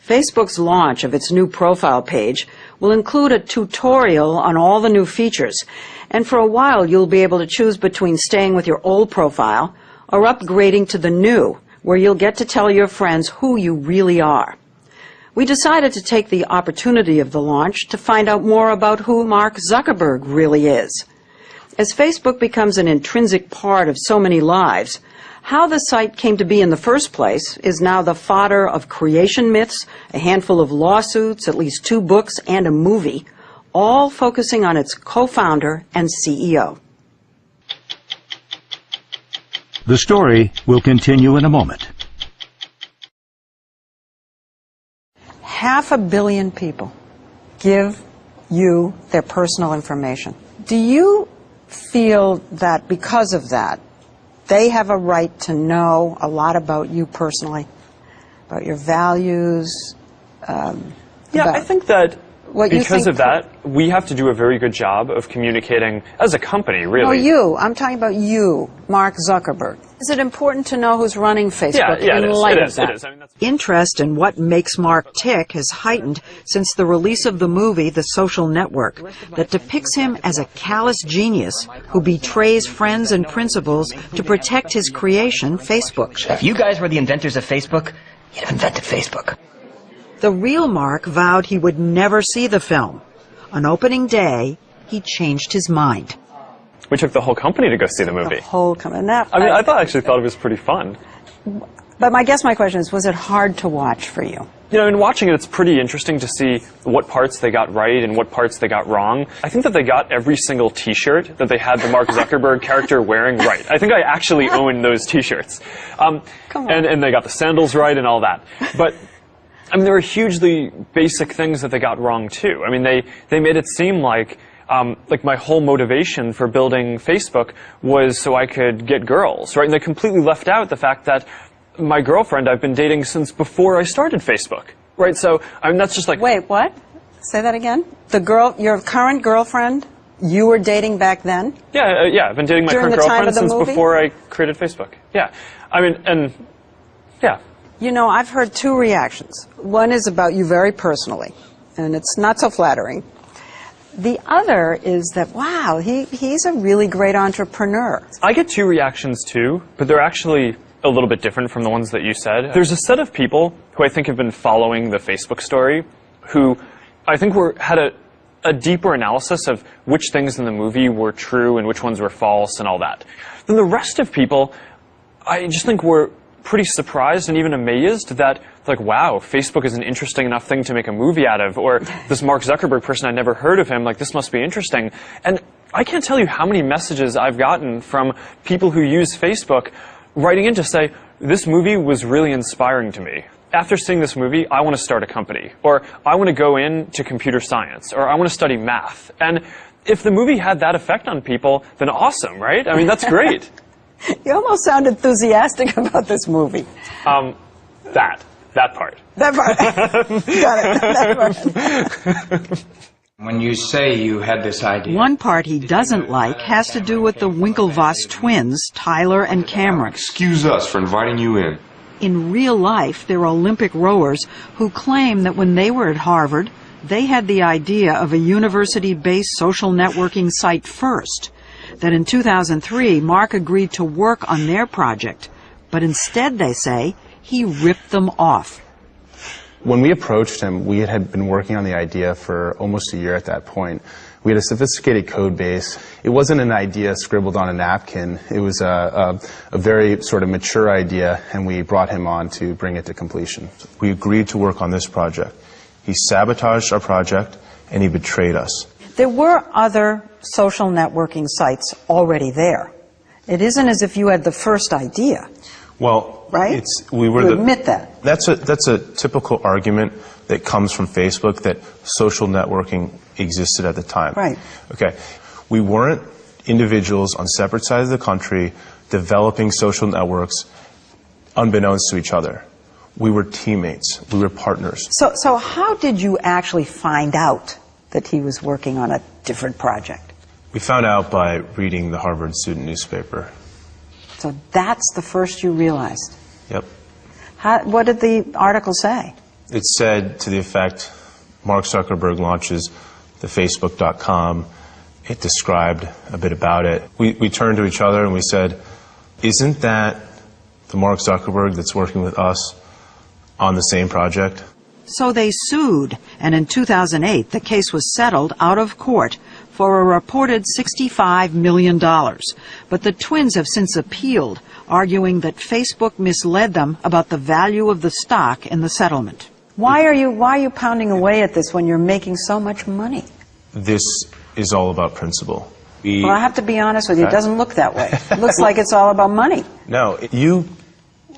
Facebook's launch of its new profile page will include a tutorial on all the new features, and for a while you'll be able to choose between staying with your old profile or upgrading to the new, where you'll get to tell your friends who you really are. We decided to take the opportunity of the launch to find out more about who Mark Zuckerberg really is. As Facebook becomes an intrinsic part of so many lives, how the site came to be in the first place is now the fodder of creation myths, a handful of lawsuits, at least 2 books, and a movie, all focusing on its co-founder and CEO. The story will continue in a moment. 500 million people give you their personal information. Do you feel that because of that, they have a right to know a lot about you personally, about your values? I think that because of that, we have to do a very good job of communicating as a company, really. No, you. I'm talking about you, Mark Zuckerberg. Is it important to know who's running Facebook in light of that? It is. I mean, Interest in what makes Mark tick has heightened since the release of the movie The Social Network, that depicts him as a callous genius who betrays friends and principles to protect his creation, Facebook. If you guys were the inventors of Facebook, you'd have invented Facebook. The real Mark vowed he would never see the film. On opening day, he changed his mind. we took the whole company to go see the movie. The whole company. I actually thought it was pretty fun. But my question is, was it hard to watch for you? You know, in watching it, it's pretty interesting to see what parts they got right and what parts they got wrong. I think that they got every single T-shirt that they had the Mark Zuckerberg character wearing right. I think I actually own those T-shirts. Come on. And they got the sandals right and all that. But I mean, there were hugely basic things that they got wrong too. I mean, they made it seem like my whole motivation for building Facebook was so I could get girls, right? And they completely left out the fact that my girlfriend I've been dating since before I started Facebook, right? So, I mean, that's just like... Wait, what? Say that again? Your current girlfriend, you were dating back then? Yeah, I've been dating my current girlfriend since before I created Facebook. Yeah. I mean, and... Yeah. You know, I've heard two reactions. One is about you very personally, and it's not so flattering. The other is that, wow, he's a really great entrepreneur. I get two reactions too, but they're actually a little bit different from the ones that you said. There's a set of people who I think have been following the Facebook story who I think had a deeper analysis of which things in the movie were true and which ones were false and all that. Then the rest of people, I just think were pretty surprised and even amazed that, like, wow, Facebook is an interesting enough thing to make a movie out of, or this Mark Zuckerberg person, I never heard of him, like, this must be interesting. And I can't tell you how many messages I've gotten from people who use Facebook writing in to say, this movie was really inspiring to me. After seeing this movie, I want to start a company, or I want to go into computer science, or I want to study math. And if the movie had that effect on people, then awesome, right? I mean, that's great. You almost sound enthusiastic about this movie. That part. That part. Got it. That part. When you say you had this idea... One part he doesn't like has to do with the Winklevoss twins, Tyler and Cameron. Excuse us for inviting you in. In real life, they're Olympic rowers who claim that when they were at Harvard, they had the idea of a university-based social networking site first. That in 2003, Mark agreed to work on their project, but instead, they say, he ripped them off. When we approached him, we had been working on the idea for almost a year at that point. We had a sophisticated code base. It wasn't an idea scribbled on a napkin. It was a very sort of mature idea, and we brought him on to bring it to completion. We agreed to work on this project. He sabotaged our project, and he betrayed us. There were other social networking sites already there. It isn't as if you had the first idea. Well, right? You admit that. That's a typical argument that comes from Facebook, that social networking existed at the time. Right. Okay. We weren't individuals on separate sides of the country developing social networks unbeknownst to each other. We were teammates. We were partners. So how did you actually find out that he was working on a different project? We found out by reading the Harvard student newspaper. So that's the first you realized? Yep. What did the article say? It said to the effect, Mark Zuckerberg launches the Facebook.com. It described a bit about it. We turned to each other and we said, isn't that the Mark Zuckerberg that's working with us on the same project? So they sued, and in 2008 the case was settled out of court for a reported $65 million. But the twins have since appealed, arguing that Facebook misled them about the value of the stock in the settlement. Why are you pounding away at this when you're making so much money? This is all about principle. Well, I have to be honest with you, it doesn't look that way. It looks like it's all about money. No, you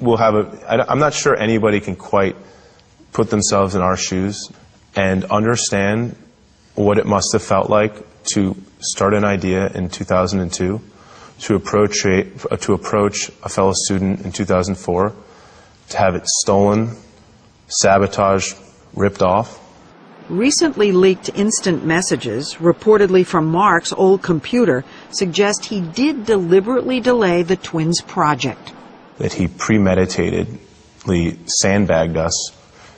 will have I'm not sure anybody can quite put themselves in our shoes and understand what it must have felt like to start an idea in 2002, to approach a fellow student in 2004, to have it stolen, sabotaged, ripped off. Recently leaked instant messages, reportedly from Mark's old computer, suggest he did deliberately delay the twins' project. That he premeditatedly sandbagged us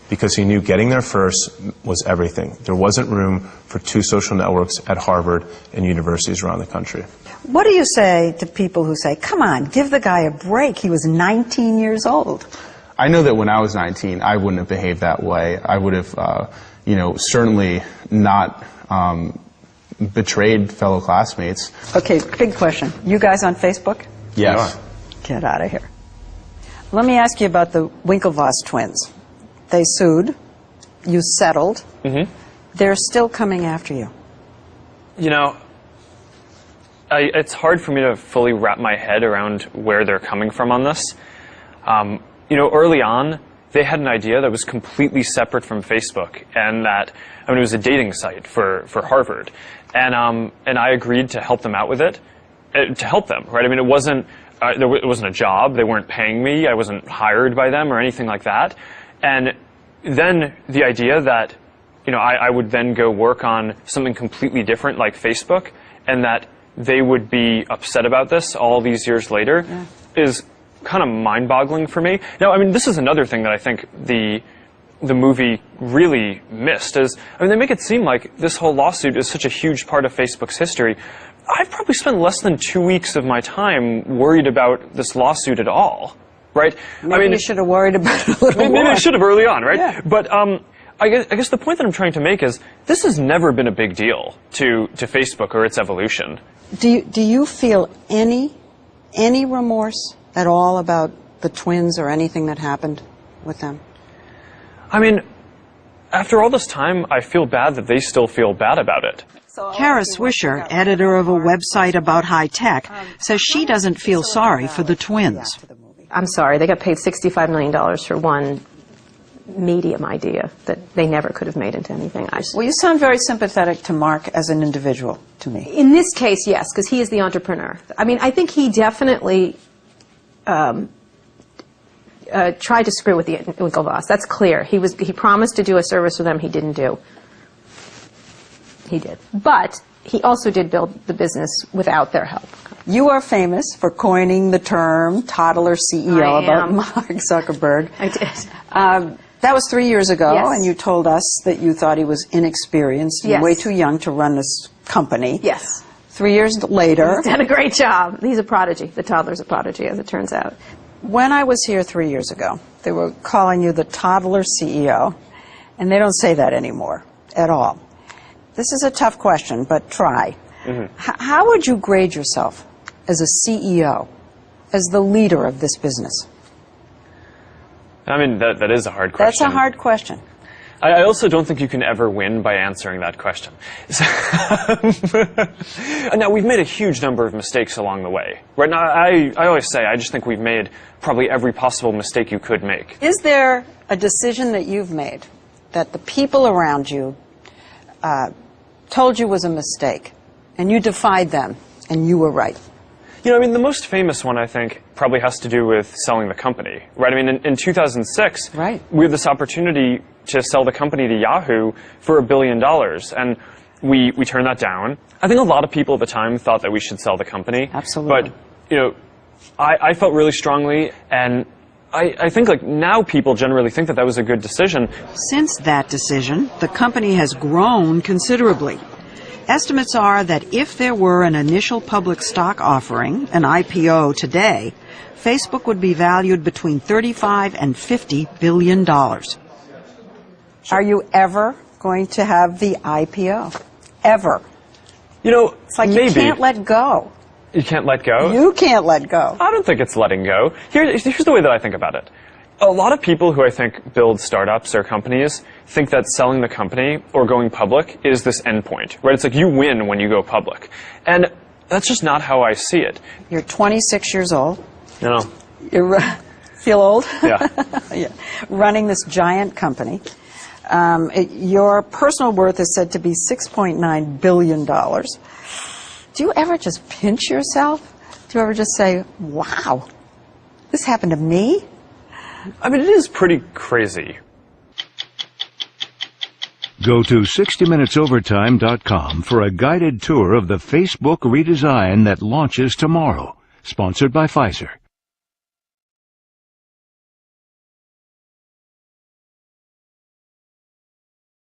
because he knew getting there first was everything. There wasn't room for two social networks at Harvard and universities around the country. What do you say to people who say, come on, give the guy a break, he was 19 years old? I know that when I was 19, I wouldn't have behaved that way. I would have, certainly not betrayed fellow classmates. Okay, big question. You guys on Facebook? Yes. Get out of here. Let me ask you about the Winklevoss twins. They sued. You settled. Mm-hmm. They're still coming after you. You know, it's hard for me to fully wrap my head around where they're coming from on this. Early on, they had an idea that was completely separate from Facebook, and that it was a dating site for Harvard, and I agreed to help them out with it, to help them, right? I mean, it wasn't a job. They weren't paying me. I wasn't hired by them or anything like that. And then the idea that I would then go work on something completely different like Facebook, and that they would be upset about this all these years later is kind of mind-boggling for me. Now, I mean, this is another thing that I think the movie really missed is, they make it seem like this whole lawsuit is such a huge part of Facebook's history. I've probably spent less than 2 weeks of my time worried about this lawsuit at all, right? Maybe you should have worried about it a little more. Maybe I should have early on, right? Yeah. But I guess the point that I'm trying to make is this has never been a big deal to Facebook or its evolution. Do you feel any remorse at all about the twins or anything that happened with them? I mean, after all this time, I feel bad that they still feel bad about it. Kara Swisher, editor of a website about high tech, says she doesn't feel sorry for the twins. I'm sorry, they got paid $65 million for one medium idea that they never could have made into anything. Well, you sound very sympathetic to Mark as an individual, to me. In this case, yes, because he is the entrepreneur. I mean, I think he definitely tried to screw with the Winklevoss. That's clear. He promised to do a service for them he didn't do. He did. But he also did build the business without their help. You are famous for coining the term toddler CEO about Mark Zuckerberg. I did. That was 3 years ago, Yes. and you told us that you thought he was inexperienced and Yes. way too young to run this company. Yes. 3 years later... He's done a great job. He's a prodigy. The toddler's a prodigy, as it turns out. When I was here 3 years ago, they were calling you the toddler CEO, and they don't say that anymore at all. This is a tough question, but try. Mm-hmm. How would you grade yourself as a CEO, as the leader of this business? I mean, that is a hard question. That's a hard question. I also don't think you can ever win by answering that question. Now, we've made a huge number of mistakes along the way. Right now, I always say, I just think we've made probably every possible mistake you could make. Is there a decision that you've made that the people around you told you was a mistake, and you defied them, and you were right? You know, I mean, the most famous one, I think, probably has to do with selling the company, right? I mean, in 2006, right. We had this opportunity to sell the company to Yahoo for $1 billion, and we turned that down. I think a lot of people at the time thought that we should sell the company. Absolutely. But, I felt really strongly, and I think like now people generally think that that was a good decision. Since that decision, the company has grown considerably. Estimates are that if there were an initial public stock offering, an IPO today, Facebook would be valued between $35 and $50 billion. Are you ever going to have the IPO? Ever? You know, It's like maybe. you can't let go. You can't let go? You can't let go. I don't think it's letting go. Here's the way that I think about it. A lot of people who I think build startups or companies think that selling the company or going public is this endpoint, right? It's like you win when you go public. And that's just not how I see it. You're 26 years old. You know? You feel old? Yeah. Yeah. Running this giant company. Your personal worth is said to be $6.9 billion. Do you ever just pinch yourself? Do you ever just say, wow, this happened to me? I mean, it is pretty crazy. Go to 60minutesovertime.com for a guided tour of the Facebook redesign that launches tomorrow. Sponsored by Pfizer.